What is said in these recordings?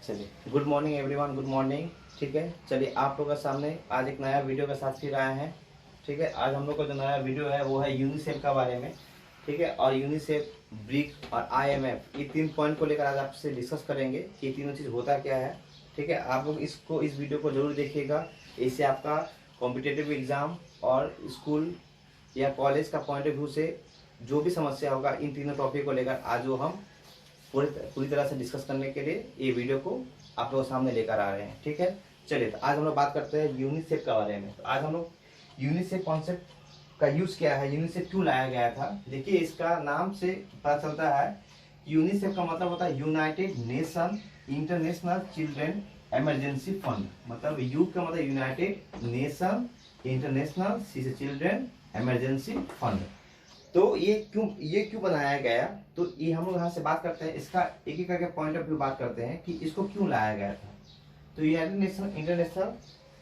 चलिए, good morning everyone, good morning. ठीक है, चलिए आप लोगों के सामने आज एक नया वीडियो के साथ फिर आए हैं। ठीक है, आज हम लोग का जो नया वीडियो है वो है यूनिसेफ का बारे में। ठीक है, और यूनिसेफ, ब्रिक और IMF, ये 3 पॉइंट को लेकर आज आपसे डिस्कस करेंगे कि ये तीनों चीज़ होता क्या है। ठीक है, आप लोग इस वीडियो को जरूर देखिएगा। इससे आपका कॉम्पिटिटिव एग्जाम और स्कूल या कॉलेज का पॉइंट ऑफ व्यू से जो भी समस्या होगा, इन तीनों टॉपिक को लेकर आज वो हम पूरी तरह से डिस्कस करने के लिए ये वीडियो को आप लोगों के सामने लेकर आ रहे हैं। ठीक है, चलिए तो आज हम लोग बात करते हैं यूनिसेफ का बारे में। तो आज हम लोग यूनिसेफ कॉन्सेप्ट का यूज क्या है, यूनिसेफ क्यों लाया गया था। देखिए, इसका नाम से पता चलता है यूनिसेफ का मतलब होता है United nation international children emergency fund. मतलब यू का मतलब United nation international children emergency fund. तो ये क्यों बनाया गया, तो ये हम लोग यहाँ से बात करते हैं, इसका एक एक करके पॉइंट ऑफ व्यू बात करते हैं कि इसको क्यों लाया गया था। तो United international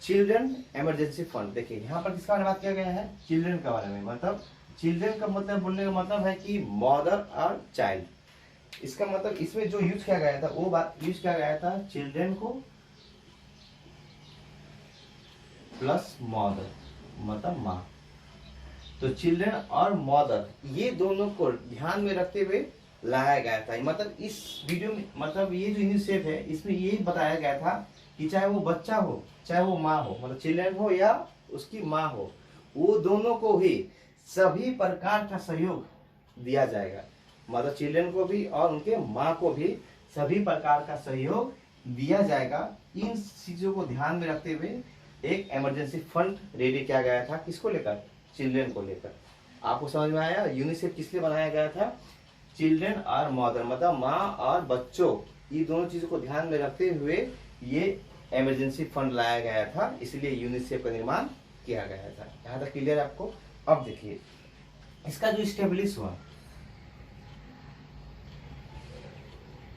children emergency fund, देखिए यहाँ पर किसका बात किया गया है, चिल्ड्रन के बारे में। मतलब चिल्ड्रन का मतलब बोलने का मतलब है कि मदर और चाइल्ड। इसका मतलब इसमें जो यूज किया गया था वो बात यूज किया गया था चिल्ड्रन को प्लस मदर, मतलब माँ। तो चिल्ड्रन और मदर ये दोनों को ध्यान में रखते हुए लाया गया था। मतलब इस वीडियो में, मतलब ये जो यूनिसेफ है इसमें ये बताया गया था कि चाहे वो बच्चा हो चाहे वो माँ हो, मतलब चिल्ड्रन हो या उसकी माँ हो, वो दोनों को ही सभी प्रकार का सहयोग दिया जाएगा। मतलब चिल्ड्रन को भी और उनके माँ को भी सभी प्रकार का सहयोग दिया जाएगा। इन चीजों को ध्यान में रखते हुए एक इमरजेंसी फंड रेडी किया गया था। किसको लेकर, चिल्ड्रन को लेकर। आपको समझ में आया यूनिसेफ किस लिए बनाया गया था, चिल्ड्रन और मदर, मतलब माँ और बच्चों, ये दोनों चीजों को ध्यान में रखते हुए ये इमरजेंसी फंड लाया गया था, इसलिए यूनिसेफ का निर्माण किया गया था। यहाँ तक क्लियर है आपको। अब देखिए इसका जो स्टेब्लिश हुआ,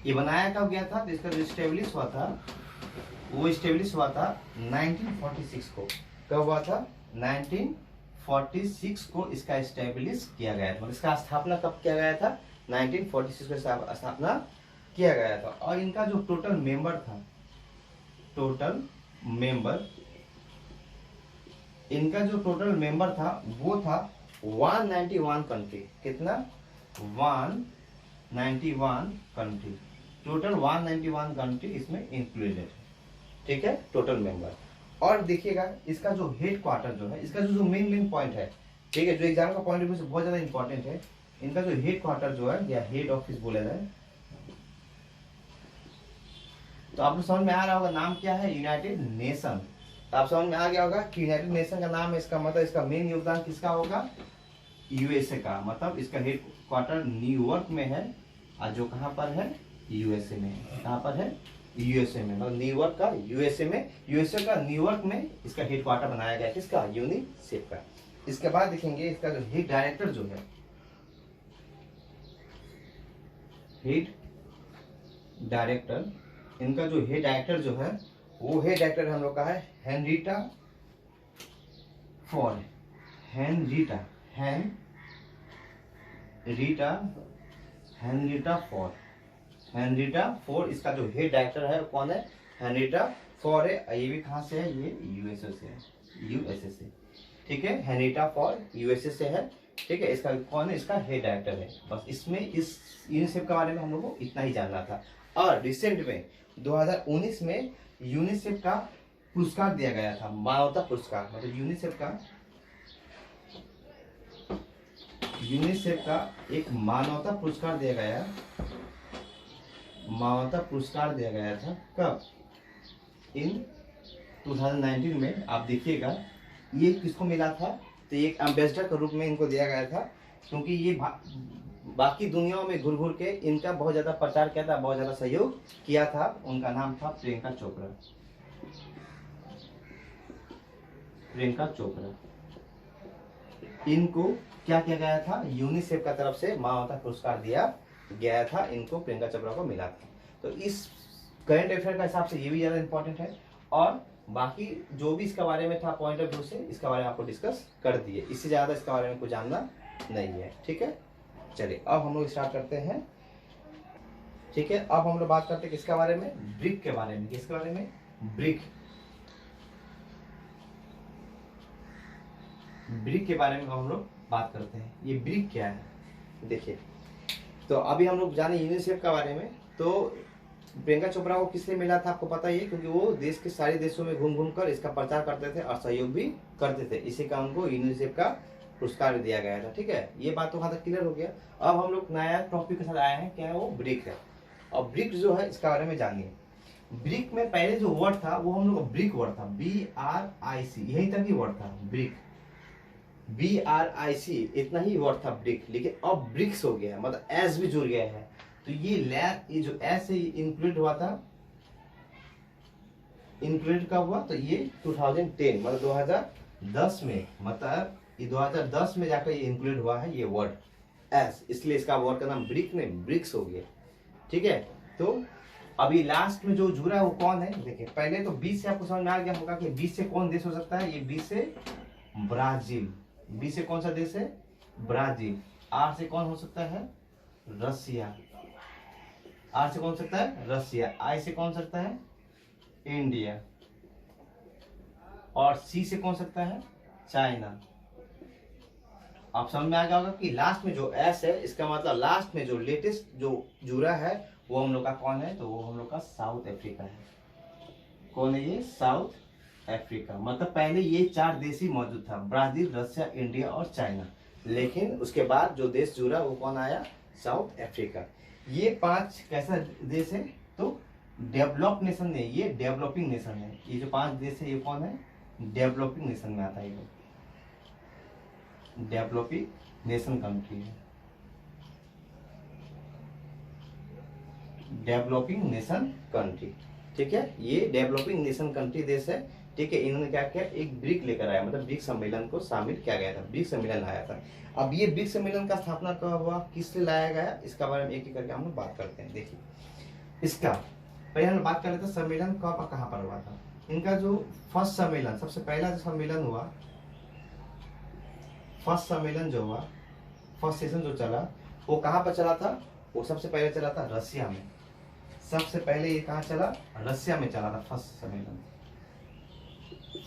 ये बनाया कब गया था, तो इसका जो स्टेब्लिश हुआ था वो स्टेब्लिश हुआ था 1946 को। कब हुआ था, 1946 को इसका स्टेब्लिश किया गया था। मतलब इसका स्थापना कब किया गया था, 1946 को स्थापना किया गया था। और इनका जो टोटल मेंबर था, इनका जो टोटल मेंबर था वो था 191 कंट्री। कितना, 191 कंट्री। टोटल 191 कंट्री इसमें इंक्लूडेड है। ठीक है, टोटल मेंबर। और देखिएगा इसका जो हेड क्वार्टर जो है, इसका जो मेन पॉइंट है, ठीक है, जो एग्जाम का पॉइंट ऑफ व्यू से बहुत ज्यादा इंपॉर्टेंट है, इनका जो हेड क्वार्टर जो है या हेड ऑफिस बोले जाए, तो आपको समझ में आ रहा होगा नाम क्या है, यूनाइटेड नेशन। तो आप समझ में आ गया होगा कि यूनाइटेड नेशन का नाम है, इसका मतलब इसका मेन योगदान किसका होगा, यूएसए का। मतलब इसका हेड क्वार्टर न्यूयॉर्क में है और जो कहाँ पर है, यूएसए में। कहाँ पर है, यूएसए में। मतलब न्यूयॉर्क का यूएसए में, यूएसए का न्यूयॉर्क में इसका हेड क्वार्टर बनाया गया है। किसका, यूनिसेफ का। इसके बाद देखेंगे इसका जो हेड डायरेक्टर जो है, हेड डायरेक्टर, इनका जो हेड डायरेक्टर जो है वो हेड डायरेक्टर हम लोग का है हेनरीटा फॉर्ड। हेनरीटा फॉर्ड इसका जो हेड डायरेक्टर है कौन है, हेनरीटा फॉर्ड है। ये भी कहाँ से है, ये यूएसए से है, यूएसए से। ठीक है, हेनरीटा फॉर्ड यूएसए से है। ठीक है, इसका कौन है, इसका हेड डायरेक्टर है। बस इसमें इस यूनिसेफ के बारे में हम लोग को इतना ही जानना था। और रिसेंट में 2019 में यूनिसेफ का पुरस्कार दिया गया था, मानवता पुरस्कार। मतलब यूनिसेफ का एक मानवता पुरस्कार दिया गया था। कब, इन 2019 में। आप देखिएगा ये किसको मिला था, तो एक एम्बेसडर के रूप में इनको दिया गया था, क्योंकि ये बाकी दुनिया में घुर घुर के इनका बहुत ज्यादा प्रचार किया था, बहुत ज्यादा सहयोग किया था। उनका नाम था प्रियंका चोपड़ा। इनको क्या किया गया था, यूनिसेफ का तरफ से मानवता पुरस्कार दिया गया था, इनको प्रियंका चोपड़ा को मिला था। तो इस करंट अफेयर का हिसाब से ये भी ज्यादा इंपॉर्टेंट है। और बाकी जो भी इसके बारे में था पॉइंट ऑफ व्यू से, इसके बारे में आपको डिस्कस कर दिए, इससे ज्यादा इसके बारे में कुछ जानना नहीं है। ठीक है, चलिए अब हम लोग स्टार्ट करते हैं ठीक है, अब हम लोग बात करते हैं किसके बारे में, ब्रिक के बारे में। किसके बारे में, ब्रिक। ब्रिक के बारे में हम लोग बात करते हैं। ये ब्रिक क्या है, देखिए। तो अभी हम लोग जाने यूनिसेफ के बारे में। तो प्रियंका चोपड़ा को किससे मिला था आपको पता ही है, क्योंकि वो देश के सारे देशों में घूम घूम कर इसका प्रचार करते थे और सहयोग भी करते थे। इसी का उनको यूनिसेफ का पुरस्कार दिया गया था। ठीक है, ये बात तो वहां तक क्लियर हो गया। अब हम लोग नया टॉपिक के साथ आए हैं, क्या है वो, ब्रिक है। और ब्रिक जो है इसके बारे में जानिए। ब्रिक में पहले जो वर्ड था वो हम लोग ब्रिक वर्ड था, BRIC, यही तक ही वर्ड था ब्रिक, BRIC, इतना ही वर्ड था ब्रिक। लेकिन अब ब्रिक्स हो गया, मतलब एस भी जुड़ गया है। तो ये जो एस है इंक्लूड हुआ था, इंक्लूड कब हुआ, तो ये 2010 मतलब 2010 में, मतलब ये 2010 में जाकर ये इंक्लूड हुआ है ये वर्ड एस, इसलिए इसका वर्ड का नाम ब्रिक ने ब्रिक्स हो गया। ठीक है, तो अभी लास्ट में जो जुड़ा है वो कौन है, देखिए। पहले तो 20 से आपको समझ में आ गया होगा कि 20 से कौन देश हो सकता है, ये 20 से ब्राजील। 20 से कौन सा देश है, ब्राजील। आर से कौन हो सकता है, रसिया। आर से कौन सकता है, रसिया। आई से कौन सकता है, इंडिया। और सी से कौन सकता है, चाइना। आप समझ में आ गया होगा कि लास्ट में जो एस है इसका मतलब लास्ट में जो लेटेस्ट जो जुड़ा है वो हम लोग का कौन है, तो वो हम लोग का साउथ अफ्रीका है। कौन है ये, साउथ अफ्रीका। मतलब पहले ये 4 देश ही मौजूद था, ब्राजील, रसिया, इंडिया और चाइना। लेकिन उसके बाद जो देश जुड़ा वो कौन आया, साउथ अफ्रीका। ये 5 कैसा देश है, तो डेवलप नेशन नहीं, ये डेवलपिंग नेशन है। ये जो 5 देश है ये कौन है, डेवलपिंग नेशन में आता है, ये डेवलपिंग नेशन कंट्री है, डेवलपिंग नेशन कंट्री। ठीक है, ये डेवलपिंग नेशन कंट्री देश है। ठीक है, इन्होंने क्या किया, एक ब्रिक लेकर आया, मतलब ब्रिक सम्मेलन को शामिल किया गया था, ब्रिक सम्मेलन आया था। अब ये ब्रिक सम्मेलन का स्थापना कब हुआ, किससे लाया गया, इसका बारे में एक एक करके हम लोग बात करते हैं। देखिए, इसका पहले हम बात कर लेते हैं सम्मेलन कब कहाँ पर हुआ था। इनका जो फर्स्ट सम्मेलन, सबसे पहला जो सम्मेलन हुआ, फर्स्ट सम्मेलन जो हुआ, फर्स्ट सेशन जो चला वो कहाँ पर चला था, वो सबसे पहले चला था रसिया में। सबसे पहले ये कहाँ चला, रसिया में चला था फर्स्ट सम्मेलन।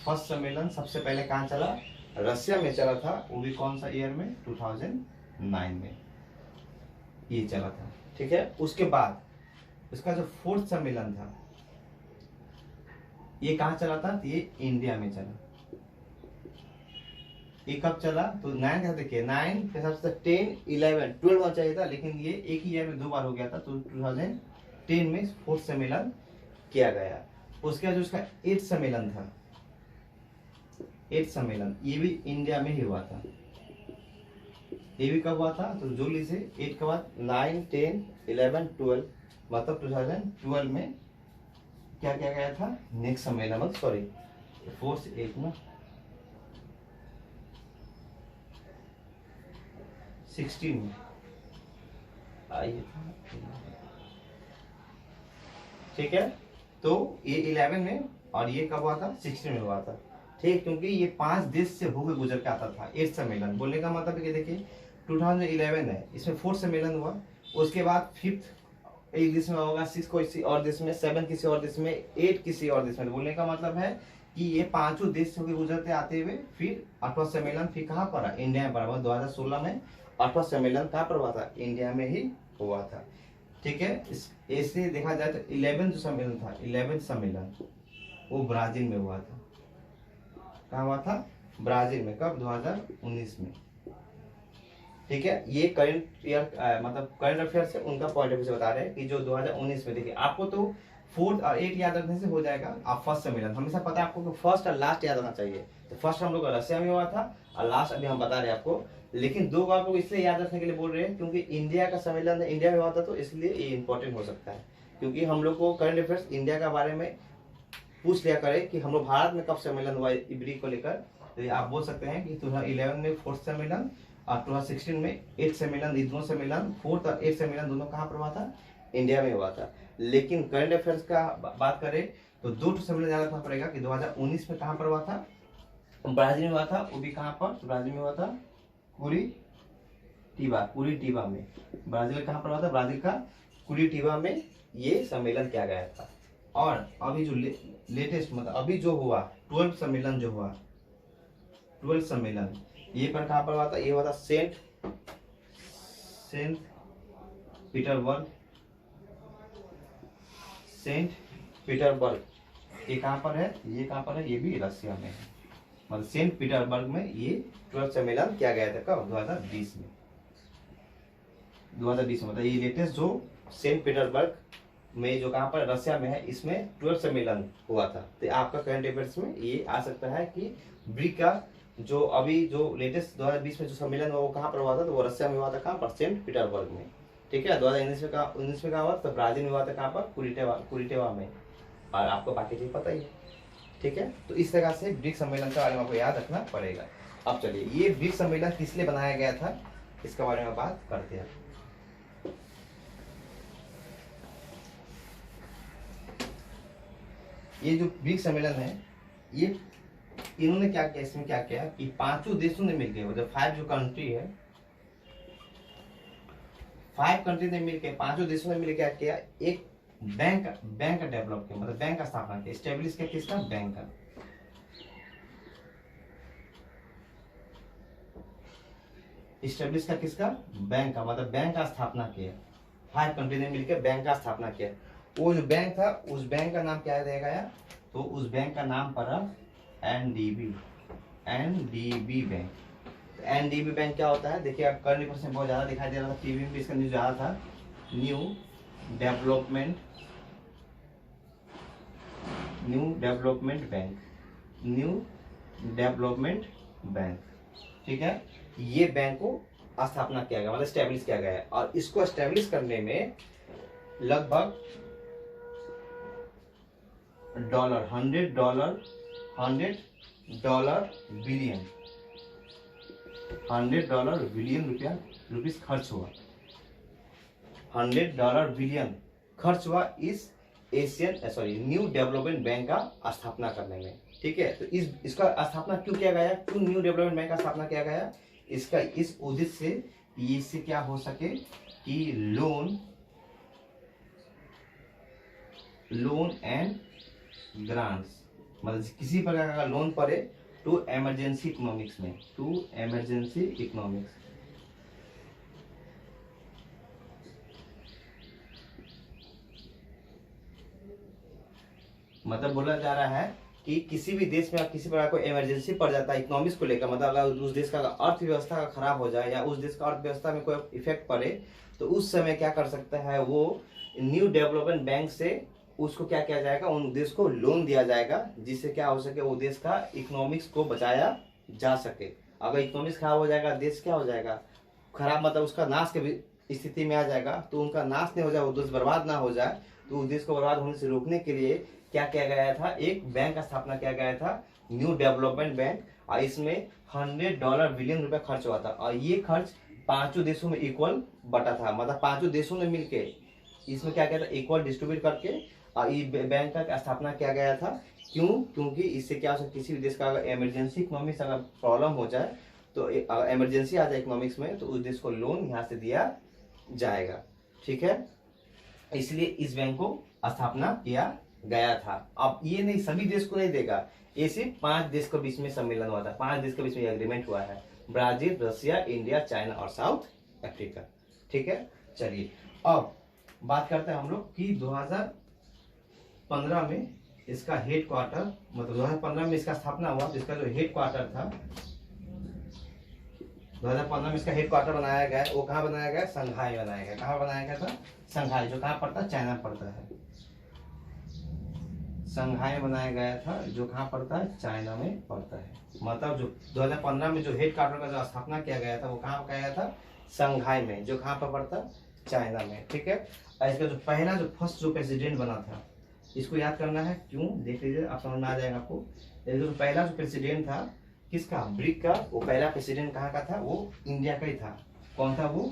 फर्स्ट सम्मेलन सबसे पहले कहाँ चला, रसिया में चला था। वो भी कौन सा ईयर में, 2009 में ये चला था। ठीक है, उसके बाद इसका जो फोर्थ सम्मेलन था ये कहाँ चला था, ये इंडिया में चला। ये कब चला, तो 9 का देखिए, 9 के साथ 10, 11, 12 होना चाहिए था, लेकिन ये एक ही ईयर में 2 बार हो गया था। तो 2010 में फोर्थ सम्मेलन किया गया। उसके बाद जो उसका 8th सम्मेलन था, 8th सम्मेलन, ये भी इंडिया में ही हुआ था। ये भी कब हुआ था, तो जो लीजिए 8 के बाद 9, 10, 11, 12, मतलब 2012 में क्या किया गया था, नेक्स्ट सम्मेलन, सॉरी 4 से 8 में 16 में आइए था। ठीक है, तो ये 11 में और ये कब हुआ था, 16 में हुआ था। ठीक, क्योंकि ये 5 देश से होकर गुजर के आता था 8th सम्मेलन। बोलने का मतलब है कि देखिए 2011 है, इसमें 4th सम्मेलन हुआ। उसके बाद 5th एक देश में होगा, 6 किसी और देश में, 7 किसी और देश में, 8 किसी और देश में। बोलने का मतलब है कि ये 5 देश होकर गुजरते आते हुए फिर 8वां सम्मेलन फिर कहाँ पर, इंडिया में पड़ा। 2016 में 8वां सम्मेलन कहाँ पर हुआ था, इंडिया में ही हुआ था। ठीक है, इस ऐसे देखा जाए तो 11 जो सम्मेलन था, 11 सम्मेलन वो ब्राजील में हुआ था। कहाँ हुआ था, ब्राजील में। कब, 2019 में। ठीक है, ये करंट ईयर मतलब करंट अफेयर से उनका पॉइंट ऑफ व्यू से बता रहे हैं कि जो 2019 में, देखिए आपको तो 4th और 8th याद रखने से हो जाएगा। आप फर्स्ट सम्मेलन हमेशा पता है आपको कि फर्स्ट और लास्ट याद आना चाहिए। तो फर्स्ट हम लोग रसिया में हुआ था और लास्ट अभी हम बता रहे हैं आपको। लेकिन 2 बार को इसलिए याद रखने के लिए बोल रहे हैं क्योंकि इंडिया का सम्मेलन इंडिया में हुआ था, तो इसलिए ये इंपॉर्टेंट हो सकता है। क्योंकि हम लोग को करंट अफेयर्स इंडिया के बारे में पूछ लिया करे कि हम लोग भारत में कब सम्मेलन हुआ ब्रिक को लेकर, तो आप बोल सकते हैं कि 2011 में 4th सम्मेलन और 2016 में 8th सम्मेलन। ये दोनों सम्मेलन 4th और 8th सम्मेलन दोनों कहाँ पर हुआ था, इंडिया में हुआ था। लेकिन करंट अफेयर्स का बात करें तो 2 सम्मेलन याद रखना पड़ेगा कि 2019 में कहाँ पर हुआ था, ब्राजील में हुआ था। वो भी कहाँ पर, ब्राजील में हुआ था कुरीटीबा में। ब्राजील कहाँ पर हुआ था, ब्राजील का कुरिटिवा में ये सम्मेलन किया गया था। और अभी जो लेटेस्ट मतलब अभी जो हुआ 12th सम्मेलन जो हुआ, 12th सम्मेलन ये पर कहाँ पर हुआ था? ये हुआ था सेंट पीटर्सबर्ग, सेंट पीटर्सबर्ग। ये कहाँ पर है? ये कहाँ पर है? ये भी रशिया में है। मतलब सेंट पीटर्सबर्ग में ये 12th सम्मेलन किया गया था। कब? 2020 में। 2020 में मतलब ये लेटेस्ट जो सेंट पीटर्सबर्ग में जो कहाँ पर रशिया में है, इसमें 12th सम्मेलन हुआ था। तो आपका करंट अफेयर्स में ये आ सकता है कि ब्रिक का जो अभी जो लेटेस्ट 2020 में जो सम्मेलन हुआ वो कहाँ पर हुआ था? तो वो रशिया में हुआ था। कहाँ पर? सेंट पीटर्सबर्ग में। ठीक है। 2019 में कहाँ हुआ? तो ब्राजील में हुआ था। कहाँ पर? कुरिटेवा में। और आपको बाकी चीज पता ही है। ठीक है। तो इस तरह से ब्रिक्स सम्मेलन के बारे में आपको याद रखना पड़ेगा। अब चलिए, ये ब्रिक्स सम्मेलन किस लिए बनाया गया था इसके बारे में बात करते हैं। ये जो ब्रिक्स सम्मेलन है, ये इन्होंने क्या किया, इसमें क्या किया कि पांचों देशों ने मिलकर, मतलब 5 जो कंट्री है, 5 कंट्री ने मिलकर, पांचों देशों ने मिलकर क्या किया? एक बैंक का डेवलप किया, मतलब बैंक का स्थापना किया, स्टेब्लिश किया। किसका? बैंक का। स्टेब्लिश का किसका? बैंक का, मतलब बैंक का स्थापना किया। 5 कंट्री ने मिलकर बैंक का स्थापना किया। वो जो बैंक था, उस बैंक का नाम क्या दिया गया? तो उस बैंक का नाम पड़ा एनडीबी बैंक। एनडीबी बैंक क्या होता है? देखिए, आप करंट अफेयर्स में बहुत ज्यादा दिखाई दे रहा था, टीवी में भी इसका न्यूज ज्यादा था। New development bank. ठीक है। ये बैंक को स्थापना किया गया, मतलब स्टैब्लिश किया गया है। और इसको स्टैब्लिश करने में लगभग $100 बिलियन रुपीस खर्च हुआ। $100 बिलियन खर्च हुआ इस न्यू डेवलपमेंट बैंक का स्थापना करने में। ठीक है। तो इसका स्थापना क्यों किया गया? क्यों न्यू डेवलपमेंट बैंक का स्थापना किया गया? इसका इस उद्देश्य से इससे क्या हो सके कि लोन एंड ग्रांट्स, मतलब किसी प्रकार का लोन पड़े टू इमरजेंसी इकोनॉमिक्स में, मतलब बोला जा रहा है कि किसी भी देश में किसी प्रकार को इमरजेंसी पड़ जाता है इकोनॉमिक्स को लेकर, मतलब अगर उस देश का अर्थव्यवस्था का खराब हो जाए या उस देश का अर्थव्यवस्था में कोई इफेक्ट पड़े, तो उस समय क्या कर सकता है वो न्यू डेवलपमेंट बैंक से उसको क्या किया जाएगा? उन देश को लोन दिया जाएगा, जिससे क्या हो सके वो देश का इकोनॉमिक्स को बचाया जा सके। अगर इकोनॉमिक्स खराब हो जाएगा, देश क्या हो जाएगा? खराब, मतलब उसका नाश की स्थिति में आ जाएगा। तो उनका नाश नहीं हो जाए, वो देश बर्बाद ना हो जाए, तो उस देश को बर्बाद होने से रोकने के लिए क्या किया गया था? एक बैंक का स्थापना किया गया था, न्यू डेवलपमेंट बैंक। और इसमें $100 बिलियन रुपया खर्च हुआ था। और ये खर्च 5 देशों में इक्वल बटा था, मतलब 5 देशों ने मिलके इसमें क्या किया था? इक्वल डिस्ट्रीब्यूट करके और ये बैंक का स्थापना किया गया था। क्यों? क्योंकि इससे क्या हो सकता है, किसी भी देश का अगर इमरजेंसी इकोनॉमिक्स अगर प्रॉब्लम हो जाए, तो अगर इमरजेंसी आ जाए इकोनॉमिक्स में, तो उस देश को लोन यहाँ से दिया जाएगा। ठीक है। इसलिए इस बैंक को स्थापना किया गया था। अब ये नहीं, सभी देश को नहीं देगा, ये सिर्फ 5 देश के बीच में सम्मेलन हुआ था, 5 देश के बीच में एग्रीमेंट हुआ है, ब्राजील, रशिया, इंडिया, चाइना और साउथ अफ्रीका। ठीक है। चलिए अब बात करते हैं हम लोग कि 2015 में इसका हेड क्वार्टर, मतलब 2015 में इसका स्थापना हुआ, तो इसका जो हेड क्वार्टर था 2015 में इसका हेड क्वार्टर बनाया गया, वो कहाँ बनाया गया? संघाई बनाया गया। कहाँ बनाया गया था? संघाई, जो कहाँ पड़ता है? चाइना पड़ता है। संघाई में बनाया गया था, जो कहाँ पड़ता है? चाइना में पड़ता है। मतलब जो 2015 में जो हेड क्वार्टर का जो स्थापना किया गया था वो कहाँ किया गया था? संघाई में, जो कहाँ पर पड़ता है? चाइना में। ठीक है। और इसका जो पहला जो फर्स्ट जो प्रेसिडेंट बना था, इसको याद करना है। क्यों? देख लीजिए, आप समझ में आ जाएगा आपको। जो पहला जो प्रेसिडेंट था किसका? ब्रिक का, वो पहला प्रेसिडेंट कहाँ का था? वो इंडिया का ही था। कौन था वो?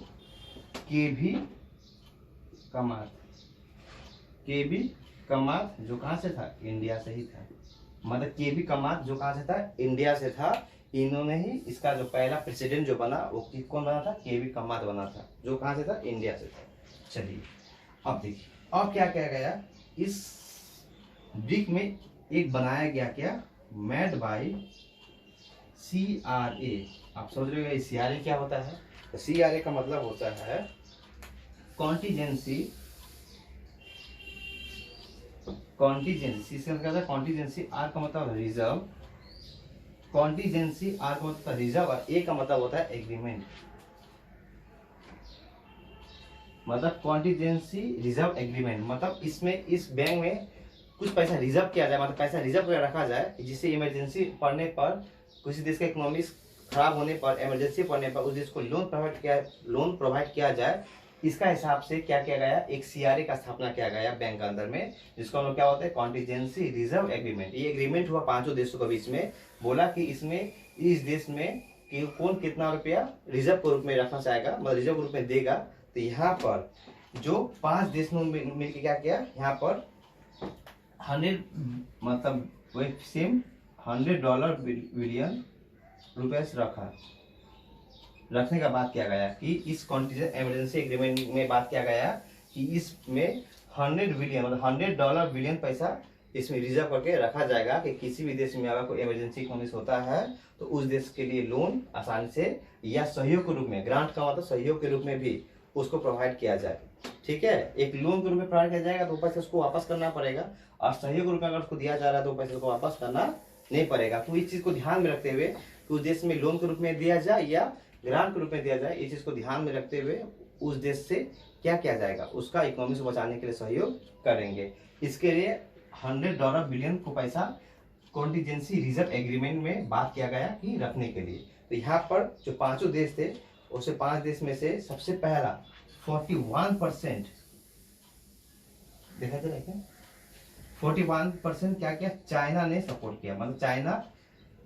के.भी. कमात, जो कहाँ से था? इंडिया से ही था। मतलब के.भी. कमात जो कहाँ से था? इंडिया से था। इन्होंने ही इसका जो पहला प्रेसिडेंट जो बना वो कौन बना था? के.भी. कमात बना था, जो कहाँ से था? इंडिया से था। चलिए अब देखिए अब क्या किया गया, इस ब्रिक में एक बनाया गया क्या, मेड बाय CRA। आप समझ रहे हो CRA क्या होता है, तो CRA का मतलब होता है कॉन्टीजेंसी, कॉन्टीजेंसी इसका मतलब है कॉन्टीजेंसी, आर का मतलब रिजर्व, कॉन्टीजेंसी आर का मतलब रिजर्व और ए का मतलब होता है एग्रीमेंट। मतलब कॉन्टीजेंसी रिजर्व एग्रीमेंट, मतलब इसमें इस बैंक में कुछ पैसा रिजर्व किया जाए, मतलब पैसा रिजर्व कर रखा जाए, जिससे इमरजेंसी पड़ने पर, किसी देश का इकोनॉमिक्स खराब होने पर, इमरजेंसी पड़ने पर उस देश को लोन प्रोवाइड किया जाए। इसका हिसाब से क्या किया गया, एक CRA का स्थापना किया गया बैंक के अंदर में, जिसको हम लोग क्या होता है कॉन्टीजेंसी रिजर्व एग्रीमेंट। ये एग्रीमेंट हुआ 5 देशों के बीच में, बोला कि इसमें इस देश में कि कौन कितना रुपया रिजर्व के रूप में रखना चाहेगा, मतलब रिजर्व के रूप में देगा। तो यहाँ पर जो 5 देश ने मिलकर क्या किया, यहाँ पर 100 मतलब वही सेम $100 बिलियन रुपए से रखने का बात किया गया कि इस कॉन्टीजेंट इमरजेंसी एग्रीमेंट में बात किया गया कि इसमें 100 बिलियन मतलब $100 बिलियन पैसा इसमें रिजर्व करके रखा जाएगा कि किसी भी देश में अगर कोई इमरजेंसी इकोनॉमिक्स होता है तो उस देश के लिए लोन आसानी से या सहयोग के रूप में, ग्रांट का मतलब सहयोग के रूप में भी उसको प्रोवाइड किया जाए। ठीक है, एक लोन के रूप में प्रोवाइड किया जाएगा तो पैसे उसको वापस करना पड़ेगा, और सहयोग के रूप में अगर उसको दिया जा रहा है तो पैसे को वापस करना नहीं पड़ेगा। तो इस चीज को ध्यान में रखते हुए कि उस देश में लोन के रूप में दिया जाए या ग्रांट के रूप में दिया जाए, इस चीज को ध्यान में रखते हुए उस देश से क्या किया जाएगा, उसका इकोनॉमी से बचाने के लिए सहयोग करेंगे। इसके लिए $100 बिलियन को पैसा कॉन्टीजेंसी रिजर्व एग्रीमेंट में बात किया गया कि रखने के लिए। तो यहाँ पर जो 5 देश थे, उसे 5 देश में से सबसे पहला 41% देखा जाए क्या, 41% क्या किया, चाइना ने सपोर्ट किया। मतलब चाइना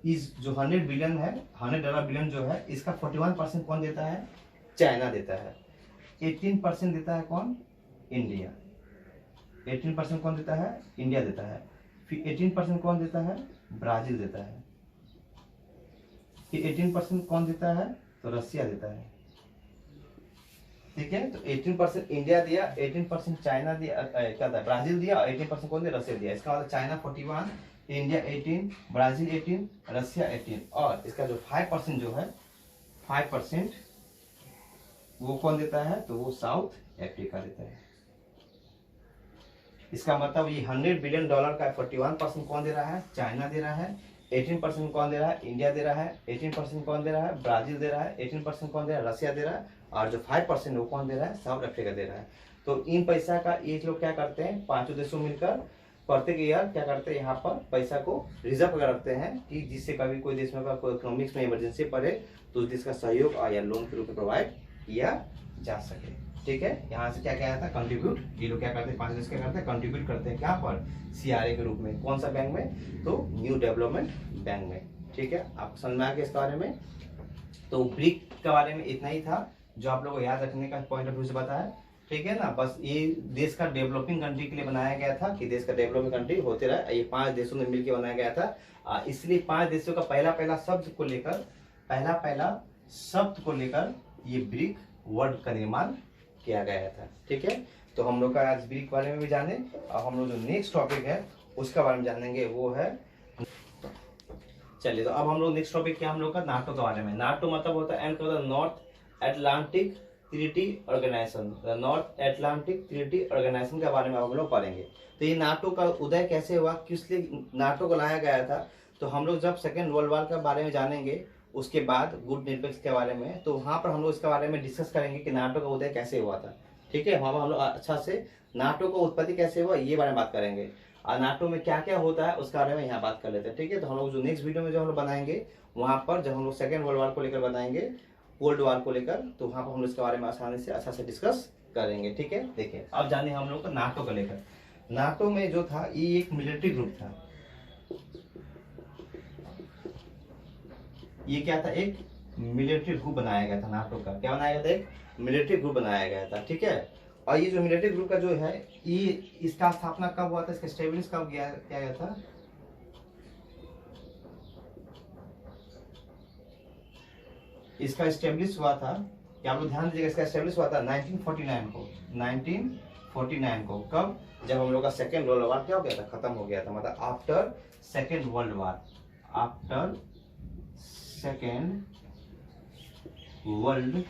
इस जो 100 बिलियन है, $100 बिलियन जो है, इसका 41% कौन देता है, चाइना देता है। 18% देता है कौन, इंडिया। 18% कौन देता है, इंडिया देता है। फिर 18% कौन देता है, ब्राजील देता है। फिर 18% कौन देता है, तो रसिया देता है। ठीक है, तो 18% इंडिया दिया, 18% चाइना दिया, क्या था, ब्राजील दिया, और 18% कौन दिया, रसिया दिया। इसका मतलब चाइना 41, इंडिया 18, ब्राजील 18, रसिया 18, और इसका जो 5% जो है, 5% वो कौन देता है, तो वो साउथ अफ्रीका देता है। इसका मतलब ये $100 बिलियन का 41% कौन दे रहा है, चाइना दे रहा है। 18% कौन दे रहा है, इंडिया दे रहा है। 18% कौन दे रहा है, ब्राजील दे रहा है। 18% कौन दे रहा है, रसिया दे रहा है। और जो 5% वो कौन दे रहा है, साउथ अफ्रीका दे रहा है। तो इन पैसा का ये लोग क्या करते हैं, 5 देशों मिलकर प्रत्येक ईयर क्या करते हैं, यहाँ पर पैसा को रिजर्व कर रखते हैं कि जिससे कभी कोई देश में कोई इकोनॉमिक्स में इमरजेंसी पड़े तो उस देश का सहयोग या लोन के रूप में प्रोवाइड किया जा सके। ठीक है, यहाँ से क्या क्या आता है, कंट्रीब्यूट। ये लोग क्या करते हैं, 5 देश क्या करते हैं, कंट्रीब्यूट करते हैं क्या पर, CRA के रूप में। कौन सा बैंक में, तो न्यू डेवलपमेंट बैंक में। ठीक है, आपको समझ में आ गया इस बारे में। तो ब्रिक के बारे में इतना ही था जो आप लोगों को याद रखने का पॉइंट ऑफ व्यू से बताया। ठीक है ना, बस ये देश का डेवलपिंग कंट्री के लिए बनाया गया था कि देश का डेवलपिंग कंट्री होते रहे। ये 5 देशों ने मिलकर बनाया गया था, इसलिए 5 देशों का पहला शब्द को लेकर ये ब्रिक वर्ड का निर्माण किया गया था। ठीक है, तो हम लोग का आज ब्रिक के बारे में भी जाने, और हम लोग जो नेक्स्ट टॉपिक है उसका बारे में जानेंगे, वो है, चलिए तो अब हम लोग नेक्स्ट टॉपिक क्या हम लोग का, नाटो के बारे में। नाटो मतलब होता है North Atlantic Treaty Organisation. North Atlantic Treaty Organisation के बारे में हम लोग पढ़ेंगे। तो ये नाटो का उदय कैसे हुआ, किस लिए नाटो को लाया गया था, तो हम लोग जब सेकेंड वर्ल्ड वॉर के बारे में जानेंगे, उसके बाद गुड निरपेक्ष के बारे में, तो वहां पर हम लोग इसके बारे में डिस्कस करेंगे कि नाटो का उदय कैसे हुआ था। ठीक है, वहां पर हम लोग अच्छा से नाटो का उत्पत्ति कैसे हुआ ये बारे में बात करेंगे, और नाटो में क्या क्या होता है उसके बारे में यहाँ बात कर लेते हैं। ठीक है, तो हम लोग जो नेक्स्ट वीडियो में जो हम लोग बनाएंगे, वहां पर जब हम लोग सेकेंड वर्ल्ड वॉर को लेकर बनाएंगे, कोल्ड वॉर को लेकर, तो वहां पर हम लोग इसके बारे में आसानी से अच्छा से डिस्कस करेंगे। ठीक है, देखिए अब जाने हम लोग को नाटो को लेकर। नाटो में जो था ये एक मिलिट्री ग्रुप था। ये क्या था, एक मिलिट्री ग्रुप बनाया गया था नाटो का। क्या बनाया गया था, एक मिलिट्री ग्रुप बनाया गया था। ठीक है, और ये जो मिलिट्री ग्रुप का जो है, ये इसका स्थापना कब हुआ था, इसका स्टेब्लिश कब किया गया था, इसका स्टेब्लिश हुआ था, क्या आप लोग ध्यान दीजिएगा, इसका स्टेब्लिश हुआ था 1949 को, 1949 को, कब? जब हम लोग का सेकेंड वर्ल्ड वार क्या हो गया था, खत्म हो गया था, मतलब after second world war, after second world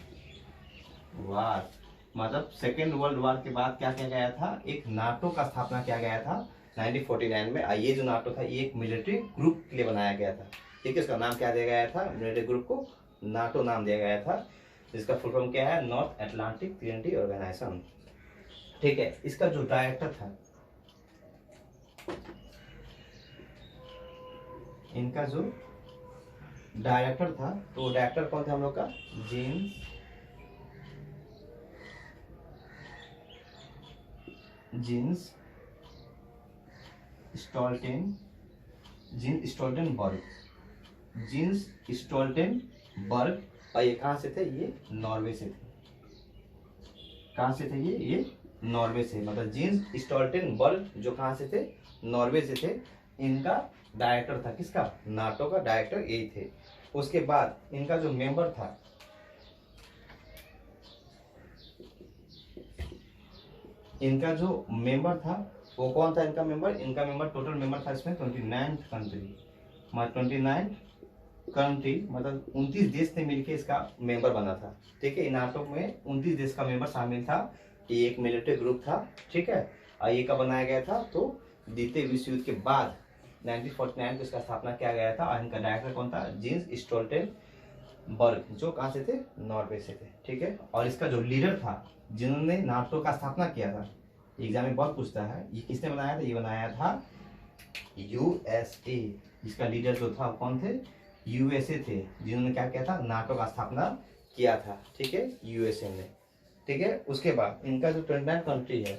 war, मतलब सेकेंड वर्ल्ड वार के बाद क्या किया गया था, एक नाटो का स्थापना किया गया था 1949 में। ये जो नाटो था ये एक मिलिट्री ग्रुप के लिए बनाया गया था, ठीक है। इसका नाम क्या दिया गया था, मिलिट्री ग्रुप को नाटो नाम दिया गया था, जिसका फुल फॉर्म क्या है, नॉर्थ अटलांटिक ट्रीटी ऑर्गेनाइजेशन, ठीक है। इसका जो डायरेक्टर था, इनका जो डायरेक्टर था, तो डायरेक्टर कौन था हम लोग का, जीन्स स्टोल्टेनबर्ग, और ये कहाँ से थे, ये नॉर्वे से थे। कहाँ से थे ये नॉर्वे से, मतलब जीन्स स्टोल्टेनबर्ग जो कहाँ से थे, नॉर्वे से थे। इनका डायरेक्टर था, किसका, नाटो का डायरेक्टर यही थे। उसके बाद इनका जो मेंबर था, वो कौन था, इनका मेंबर टोटल मेंबर था इसमें 29 कंट्री, मतलब 29 कंट्री, मतलब 29 देश ने मिलकर इसका मेंबर बना था, ठीक है। नाटो में 29 देश का मेंबर शामिल था। ये एक मिलिट्री ग्रुप था, ठीक है। और ये कब बनाया गया था, तो द्वितीय विश्व युद्ध के बाद 1949 को इसका स्थापना किया गया था। और इनका डायरेक्टर कौन था, जीन्स स्टोल्टेनबर्ग, जो कहाँ से थे, नॉर्वे से थे, ठीक है। और इसका जो लीडर था, जिन्होंने नाटो का स्थापना किया था, एग्जाम में बहुत पूछता है, ये किसने बनाया था, ये बनाया था यूएसए। इसका लीडर जो था कौन थे, यूएसए थे, जिन्होंने क्या किया था, नाटो का स्थापना किया था, ठीक है, यूएसए ने, ठीक है। उसके बाद इनका जो 29 कंट्री है,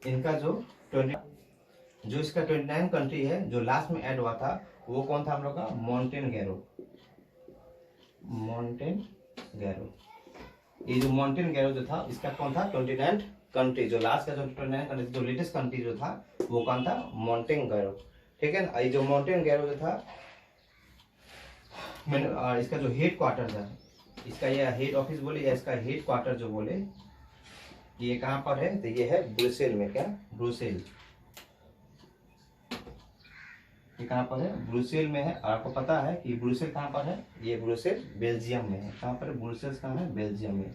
इनका जो 29 कंट्री है, जो लास्ट में ऐड हुआ था, वो कौन था हम लोग का, मॉन्टेनेग्रो। ये जो मॉन्टेनेग्रो जो था, इसका कौन था, 29 कंट्री, जो लास्ट का जो 29 कंट्री, जो लेटेस्ट कंट्री जो था, वो कौन था, मॉन्टेनेग्रो, ठीक है ना। ये जो मॉन्टेनेग्रो जो था, इसका जो हेड क्वार्टर था, इसका ये हेड ऑफिस बोले या इसका हेड क्वार्टर जो बोले, ये कहाँ पर है, तो ये है ब्रुसेल में, क्या, ब्रुसेल, ये कहाँ पर है, ब्रुसेल में है। और आपको पता है कि ब्रुसेल कहाँ पर है, ये ब्रुसेल बेल्जियम में है। कहाँ पर है, ब्रुसेल कहाँ है, बेल्जियम में,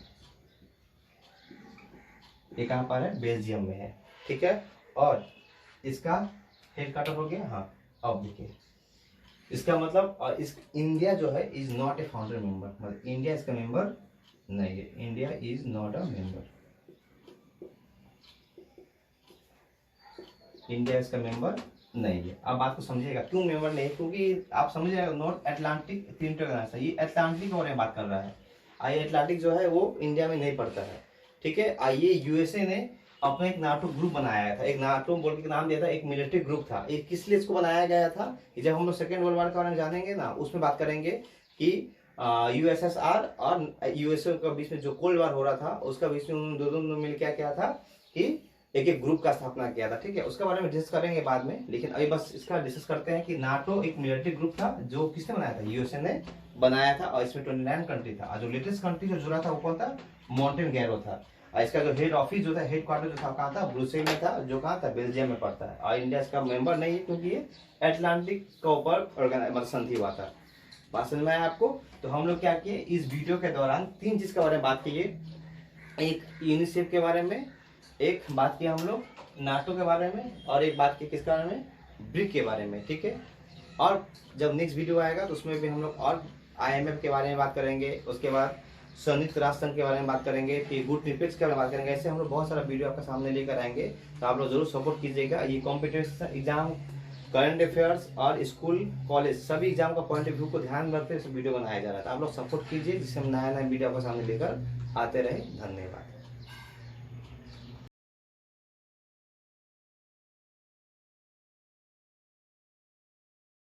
ये कहाँ पर है, बेल्जियम में है, ठीक है। और इसका हेड क्वार्टर हो गया, हाँ। अब देखिए इसका मतलब, इस इंडिया जो है is not a founder member, मतलब इंडिया इसका मेंबर नहीं है, India is not a member, India इसका मेंबर नहीं है। अब बात को समझिएगा क्यों मेंबर नहीं है, क्योंकि आप समझिएगा नॉर्थ अटलांटिक ट्रीटी ऑर्गेनाइजेशन, ये अटलांटिक के बारे में बात कर रहा है। ये अटलांटिक जो है वो इंडिया में नहीं पड़ता है, ठीक है। ये यूएसए ने अपना एक नाटो ग्रुप बनाया था, एक नाटो बोल के नाम दिया था, एक मिलिट्री ग्रुप था। ये किस लिए इसको बनाया गया था, जब हम लोग सेकेंड वर्ल्ड वार के बारे में जानेंगे ना, उसमें बात करेंगे कि यूएसएसआर और यूएसए के बीच में जो कोल्ड वार हो रहा था, उसका बीच में उन्होंने दोनों मिल क्या किया था कि एक एक ग्रुप का स्थापना किया था, ठीक है। उसके बारे में डिस्कस करेंगे बाद में, लेकिन अभी बस इसका डिस्कस करते हैं कि नाटो एक मिलिट्री ग्रुप था, जो किसने बनाया था, यूएसए ने बनाया था। और इसमें 29 कंट्री था, और जो लेटेस्ट कंट्री जो जुड़ा था वो कौन था, मॉन्टेनेग्रो था। और इसका जो हेड ऑफिस जो था, हेड क्वार्टर जो था, कहाँ था, ब्रुसेल में था, जो कहाँ था, बेल्जियम में पड़ता है। और इंडिया इसका मेंबर नहीं है, क्योंकि ये अटलांटिक के ऊपर मतलब संधि हुआ था। बात समझ में आया आपको। तो हम लोग क्या किए, इस वीडियो के दौरान 3 चीज के बारे में बात की, एक यूनिसेफ के बारे में, एक बात की हम लोग नाटो के बारे में, और एक बात की किसके बारे में, ब्रिक के बारे में, ठीक है। और जब नेक्स्ट वीडियो आएगा तो उसमें भी हम लोग और IMF के बारे में बात करेंगे, उसके बाद संयुक्त राष्ट्र संघ के बारे में बात करेंगे, फिर गुड निपिक्स के बारे में बात करेंगे। ऐसे हम लोग बहुत सारा वीडियो आपके सामने लेकर आएंगे, तो आप लोग जरूर सपोर्ट कीजिएगा। ये कॉम्पिटिटिव एग्जाम, करंट अफेयर्स और स्कूल कॉलेज सभी एग्जाम का पॉइंट ऑफ व्यू को ध्यान में रखते हुए वीडियो बनाया जा रहा था। आप लोग सपोर्ट कीजिए, जिससे हम नया नया वीडियो आपके सामने लेकर आते रहे। धन्यवाद।